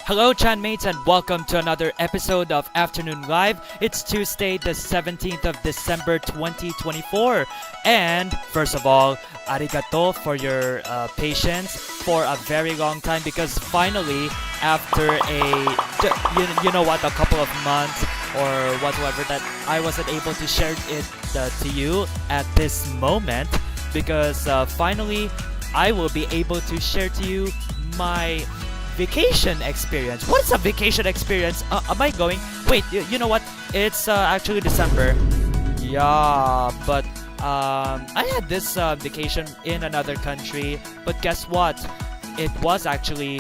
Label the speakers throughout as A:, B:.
A: Hello, Chanmates, and welcome to another episode of Afternoon Live. It's Tuesday, the 17th of December, 2024. And first of all, arigato for your patience for a very long time because finally, after you know what, a couple of months or whatsoever, that I wasn't able to share it to you at this moment because finally I will be able to share to you my vacation experience. What is a vacation experience? Am I going? Wait, you know what? It's actually December. Yeah, but I had this vacation in another country. But guess what? It was actually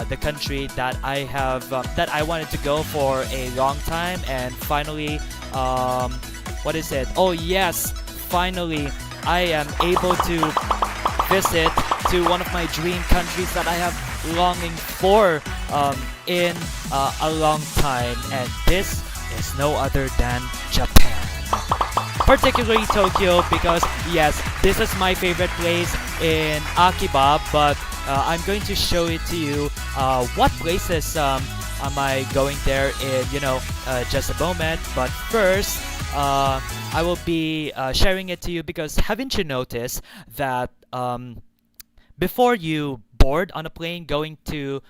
A: the country that I wanted to go for a long time, and finally, what is it? Oh yes, finally, I am able to visit to one of my dream countries that I have longing for in a long time, and this is no other than Japan, particularly Tokyo, because yes, this is my favorite place in Akiba, but I'm going to show it to you what places am I going there in just a moment. But first, I will be sharing it to you because haven't you noticed that before you board on a plane going to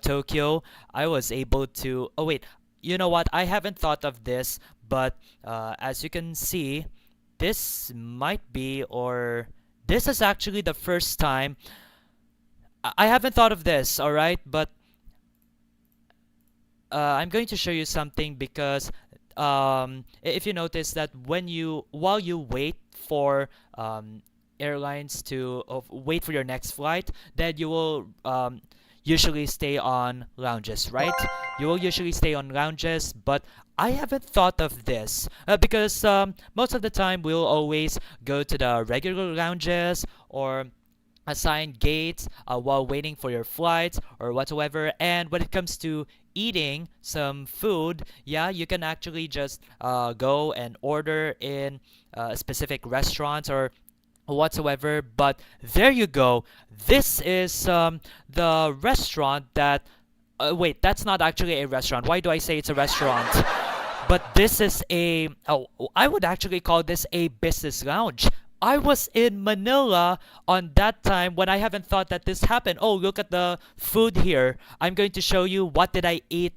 A: Tokyo, I was able to you know what, I haven't thought of this, but as you can see, this might be, or this is actually the first time I haven't thought of this, alright, but I'm going to show you something because if you notice that while you wait for airlines to wait for your next flight, then you will usually stay on lounges, right? You will usually stay on lounges, but I haven't thought of this because most of the time we'll always go to the regular lounges or assigned gates while waiting for your flights or whatsoever. And when it comes to eating some food, yeah, you can actually just go and order in specific restaurants or whatsoever. But there you go, this is the restaurant that wait, that's not actually a restaurant. Why do I say it's a restaurant? But this is I would actually call this a business lounge. I was in Manila on that time when I haven't thought that this happened. Oh, look at the food here. I'm going to show you what did I eat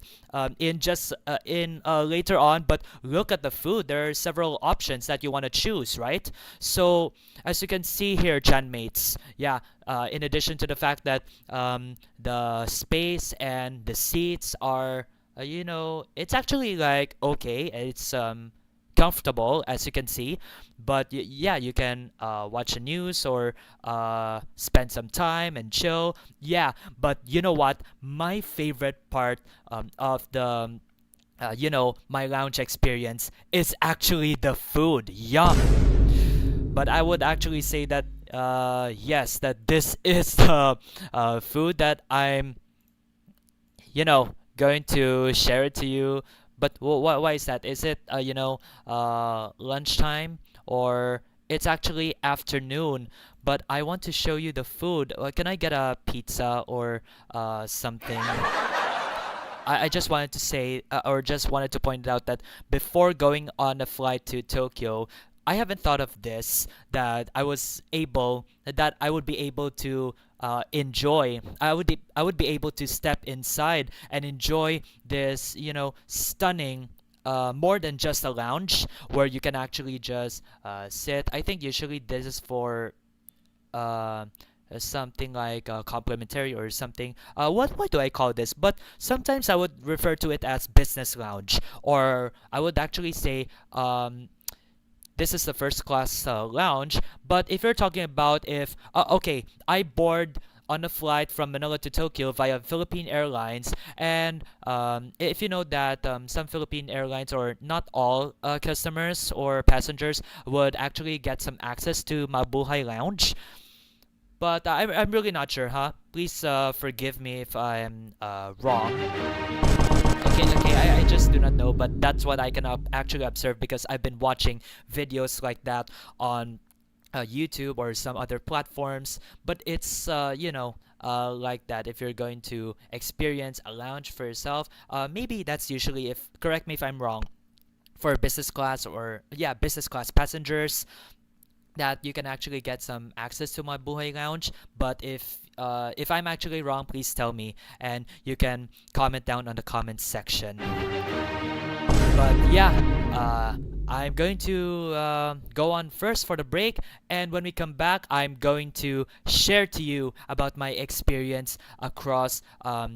A: in later on. But look at the food. There are several options that you want to choose, right? So as you can see here, Janmates, yeah. In addition to the fact that the space and the seats are, it's actually like okay. It's comfortable, as you can see, but yeah, you can watch the news or spend some time and chill, yeah. But you know what, my favorite part of the my lounge experience is actually the food. Yum. But I would actually say that yes, that this is the food that I'm going to share it to you. But why is that? Is it lunchtime, or it's actually afternoon? But I want to show you the food. Can I get a pizza or something? I just wanted to say, or just wanted to point out that before going on a flight to Tokyo, I haven't thought of this, that I would be able to enjoy. I would be able to step inside and enjoy this, stunning. More than just a lounge where you can actually just sit. I think usually this is for something like complimentary or something. What do I call this? But sometimes I would refer to it as business lounge, or I would actually say this is the first class lounge. But if you're talking about if okay, I board on a flight from Manila to Tokyo via Philippine Airlines, and if you know that some Philippine Airlines, or not all customers or passengers, would actually get some access to Mabuhay Lounge. But I'm really not sure, huh? Please forgive me if I'm wrong. Okay, I just do not know, but that's what I can actually observe because I've been watching videos like that on YouTube or some other platforms. But it's like that. If you're going to experience a lounge for yourself, maybe that's usually, if correct me if I'm wrong, for business class, or yeah, business class passengers, that you can actually get some access to my Buhay Lounge. But if I'm actually wrong, please tell me, and you can comment down on the comments section. But yeah, I'm going to go on first for the break, and when we come back, I'm going to share to you about my experience across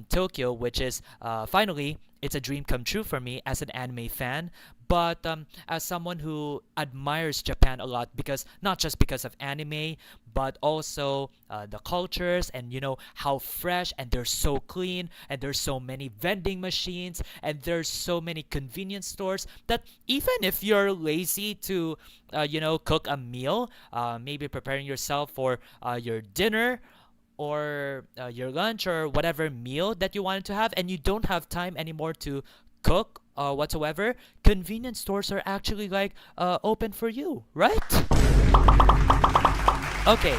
A: Tokyo, which is finally, it's a dream come true for me as an anime fan. But as someone who admires Japan a lot, because not just because of anime, but also the cultures, and how fresh, and they're so clean, and there's so many vending machines, and there's so many convenience stores that even if you're lazy to cook a meal, maybe preparing yourself for your dinner, or your lunch, or whatever meal that you wanted to have, and you don't have time anymore to cook whatsoever, convenience stores are actually like open for you, right? Okay,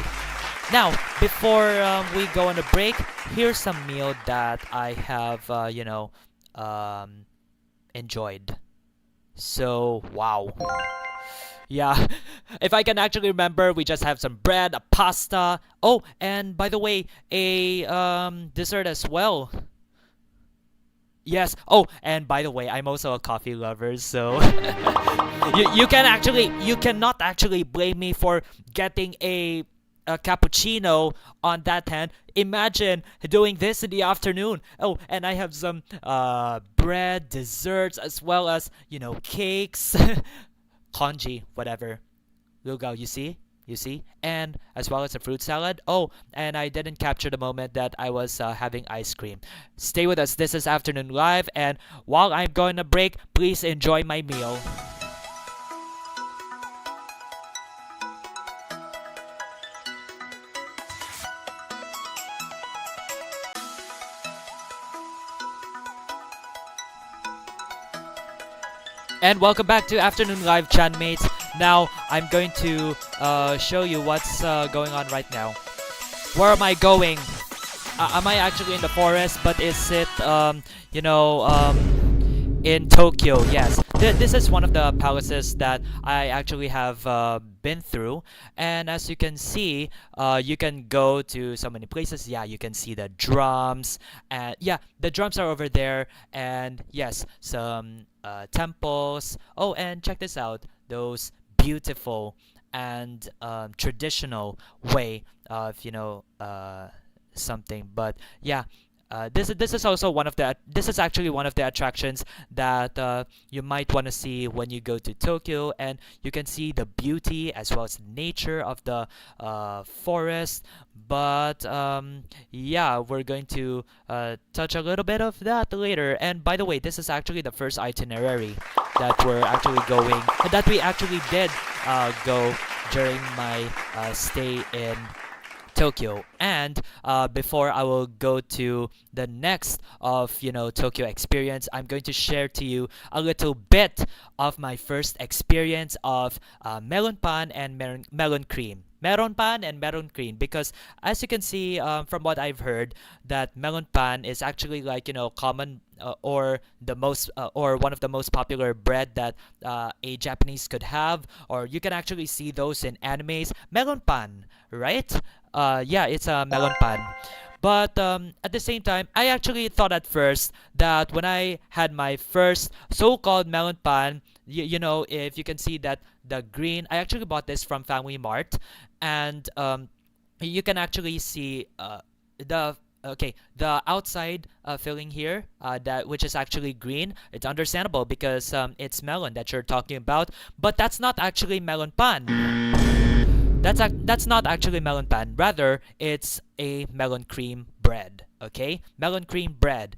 A: now before we go on a break, here's some meal that I have um, enjoyed. So wow. Yeah, if I can actually remember, we just have some bread, a pasta. Oh, and by the way, a dessert as well. Yes. Oh, and by the way, I'm also a coffee lover, so you cannot actually blame me for getting a cappuccino on that hand. Imagine doing this in the afternoon. Oh, and I have some bread, desserts, as well as cakes, congee, whatever. Lugaw, you see? You see? And as well as a fruit salad. Oh, and I didn't capture the moment that I was having ice cream. Stay with us. This is Afternoon Live, and while I'm going to break, please enjoy my meal. And welcome back to Afternoon Live, Chan mates. Now, I'm going to show you what's going on right now. Where am I going? Am I actually in the forest? But is it, in Tokyo? Yes. This is one of the palaces that I actually have been through. And as you can see, you can go to so many places. Yeah, you can see the drums. And yeah, the drums are over there. And yes, some temples. Oh, and check this out. Those beautiful and traditional way of something. But yeah, this is also one of the this is actually one of the attractions that you might want to see when you go to Tokyo, and you can see the beauty as well as the nature of the forest. But yeah, we're going to touch a little bit of that later. And by the way, this is actually the first itinerary that we're actually going, that we actually did go during my stay in Tokyo. And before I will go to the next of Tokyo experience, I'm going to share to you a little bit of my first experience of melon pan and melon cream. Meron pan and meron cream, because as you can see from what I've heard, that melon pan is actually like common or the most or one of the most popular bread that a Japanese could have, or you can actually see those in animes. Melon pan, right? Yeah, it's a melon pan. But at the same time, I actually thought at first that when I had my first so-called melon pan, if you can see that the green, I actually bought this from Family Mart, and you can actually see the outside filling here, that which is actually green. It's understandable because it's melon that you're talking about, but that's not actually melon pan. That's not actually melon pan. Rather, it's a melon cream bread. Okay, melon cream bread.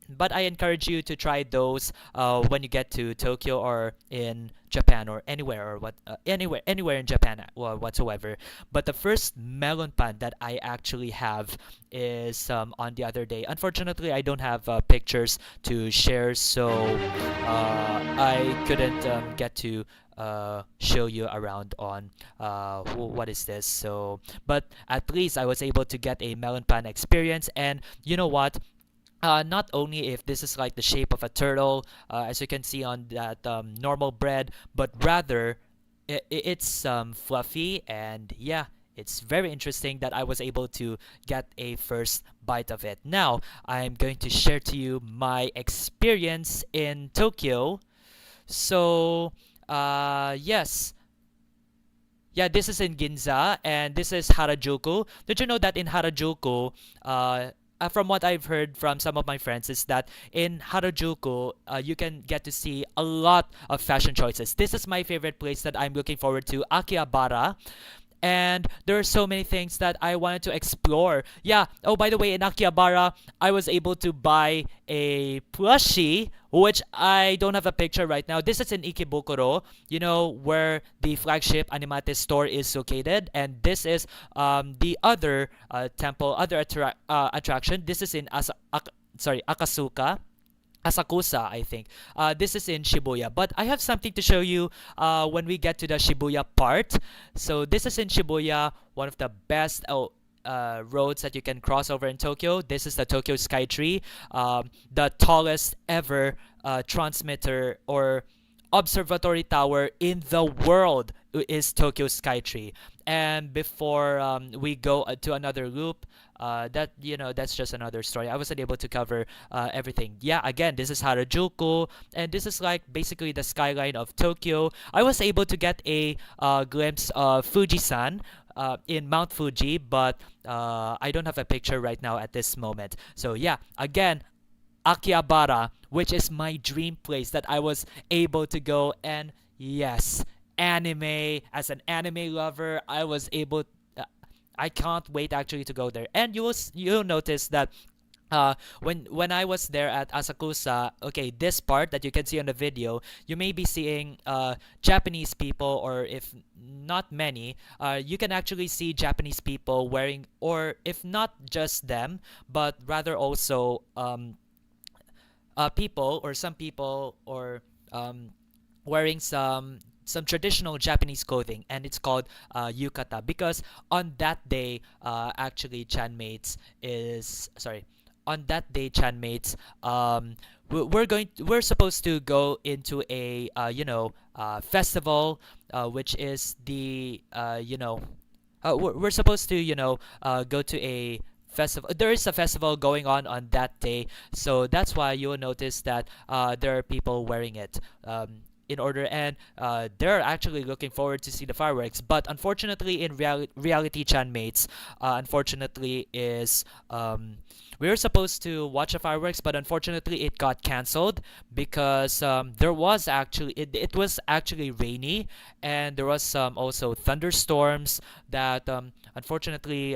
A: But I encourage you to try those when you get to Tokyo or in Japan, or anywhere, or anywhere in Japan or whatsoever. But the first melon pan that I actually have is on the other day. Unfortunately, I don't have pictures to share, so I couldn't get to show you around on what is this. So, but at least I was able to get a melon pan experience, and you know what? Not only if this is like the shape of a turtle, as you can see on that normal bread, but rather it's fluffy, and yeah, it's very interesting that I was able to get a first bite of it. Now, I'm going to share to you my experience in Tokyo. So, yes. Yeah, this is in Ginza, and this is Harajuku. Did you know that in Harajuku, from what I've heard from some of my friends, is that in Harajuku, you can get to see a lot of fashion choices. This is my favorite place that I'm looking forward to, Akihabara, and there are so many things that I wanted to explore. Yeah. Oh, by the way, in Akihabara, I was able to buy a plushie, which I don't have a picture right now. This is in Ikebukuro, you know, where the flagship Animate store is located, and this is the other temple, other attraction. This is in Akasuka. Asakusa, I think. This is in Shibuya. But I have something to show you when we get to the Shibuya part. So this is in Shibuya, one of the best roads that you can cross over in Tokyo. This is the Tokyo Skytree, the tallest ever transmitter or observatory tower in the world is Tokyo Skytree. And before we go to another loop, that that's just another story. I wasn't able to cover everything. Yeah, again, this is Harajuku, and this is like basically the skyline of Tokyo. I was able to get a glimpse of Fujisan in Mount Fuji, but I don't have a picture right now at this moment. So yeah, again, Akihabara, which is my dream place that I was able to go. And yes, anime, as an anime lover, I was able. I can't wait actually to go there. And you'll notice that when I was there at Asakusa, okay, this part that you can see on the video, you may be seeing Japanese people, or if not many, you can actually see Japanese people wearing, or if not just them, but rather also people, or some people, or wearing some traditional Japanese clothing, and it's called yukata, because on that day, actually, Chanmates is sorry. On that day, Chanmates, we're supposed to go into a festival, which is the we're supposed to go to a festival. There is a festival going on that day, so that's why you'll notice that there are people wearing it. In order, and they're actually looking forward to see the fireworks, but unfortunately in reality Chanmates, unfortunately is we were supposed to watch the fireworks, but unfortunately it got cancelled because there was actually it was actually rainy, and there was some also thunderstorms that unfortunately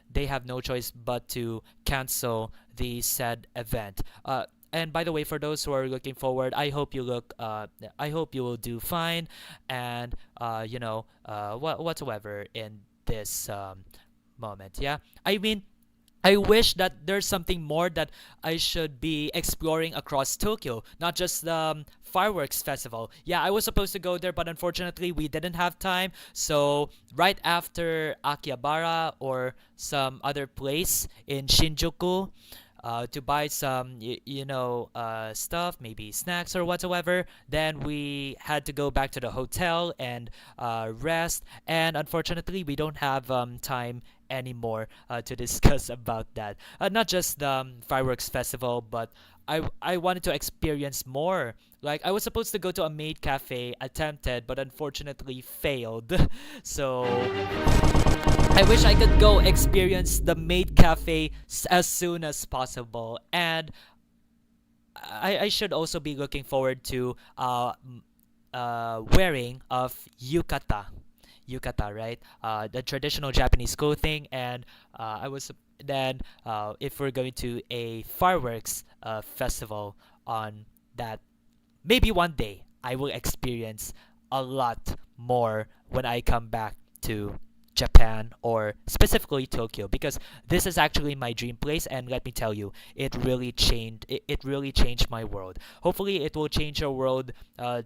A: they have no choice but to cancel the said event. And by the way, for those who are looking forward, I hope you I hope you will do fine, and whatsoever in this moment. Yeah, I mean, I wish that there's something more that I should be exploring across Tokyo, not just the fireworks festival. Yeah, I was supposed to go there, but unfortunately we didn't have time. So right after Akihabara or some other place in Shinjuku, to buy some stuff, maybe snacks or whatsoever, then we had to go back to the hotel and rest, and unfortunately we don't have time anymore to discuss about that. Not just the fireworks festival, but I wanted to experience more. Like, I was supposed to go to a maid cafe, attempted, but unfortunately failed. So I wish I could go experience the maid cafe as soon as possible. And I should also be looking forward to wearing of yukata, right? The traditional Japanese clothing. And I was then if we're going to a fireworks festival on that, maybe one day I will experience a lot more when I come back to Japan, or specifically Tokyo, because this is actually my dream place, and let me tell you, it really changed my world. Hopefully it will change your world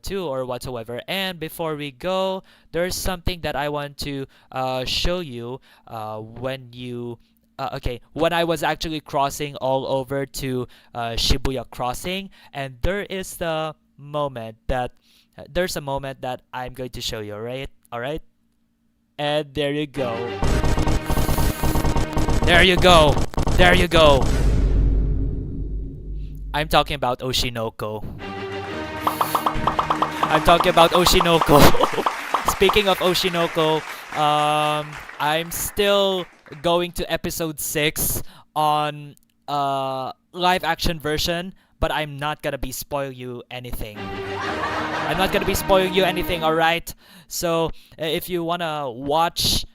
A: too, or whatsoever. And before we go, there's something that I want to show you when I was actually crossing all over to Shibuya Crossing, and there's a moment that I'm going to show you, right? All right, and there you go. There you go. There you go. I'm talking about Oshinoko. I'm talking about Oshinoko. Speaking of Oshinoko, I'm still going to episode 6 on live action version, but I'm not gonna be spoiling you anything. I'm not gonna be spoiling you anything, alright? So if you wanna watch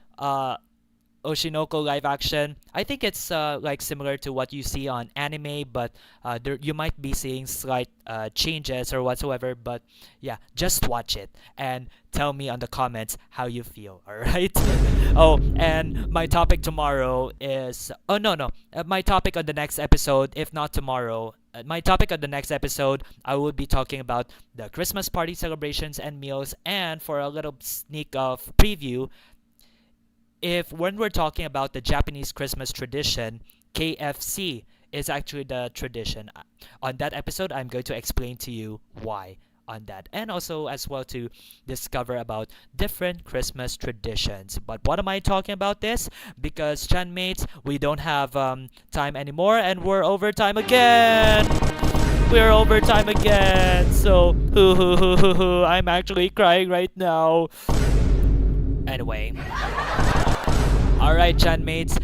A: Oshinoko live action, I think it's like similar to what you see on anime, but you might be seeing slight changes or whatsoever. But yeah, just watch it and tell me on the comments how you feel. All right. Oh, and my topic tomorrow is my topic on the next episode, if not tomorrow. My topic on the next episode, I will be talking about the Christmas party celebrations and meals, and for a little sneak of preview, when we're talking about the Japanese Christmas tradition, KFC is actually the tradition. On that episode, I'm going to explain to you why on that, and also as well to discover about different Christmas traditions. But what am I talking about this? Because Chanmates, we don't have time anymore, and we're overtime again. We're overtime again. So I'm actually crying right now. Anyway. Alright, Chanmates.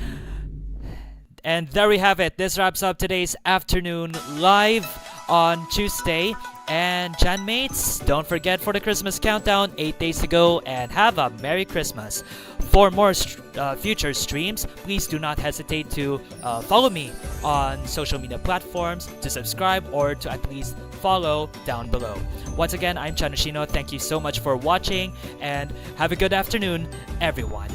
A: And there we have it. This wraps up today's afternoon live on Tuesday. And Chanmates, don't forget for the Christmas countdown, 8 days to go, and have a Merry Christmas. For more future streams, please do not hesitate to follow me on social media platforms, to subscribe, or to at least follow down below. Once again, I'm Chanushino. Thank you so much for watching, and have a good afternoon, everyone.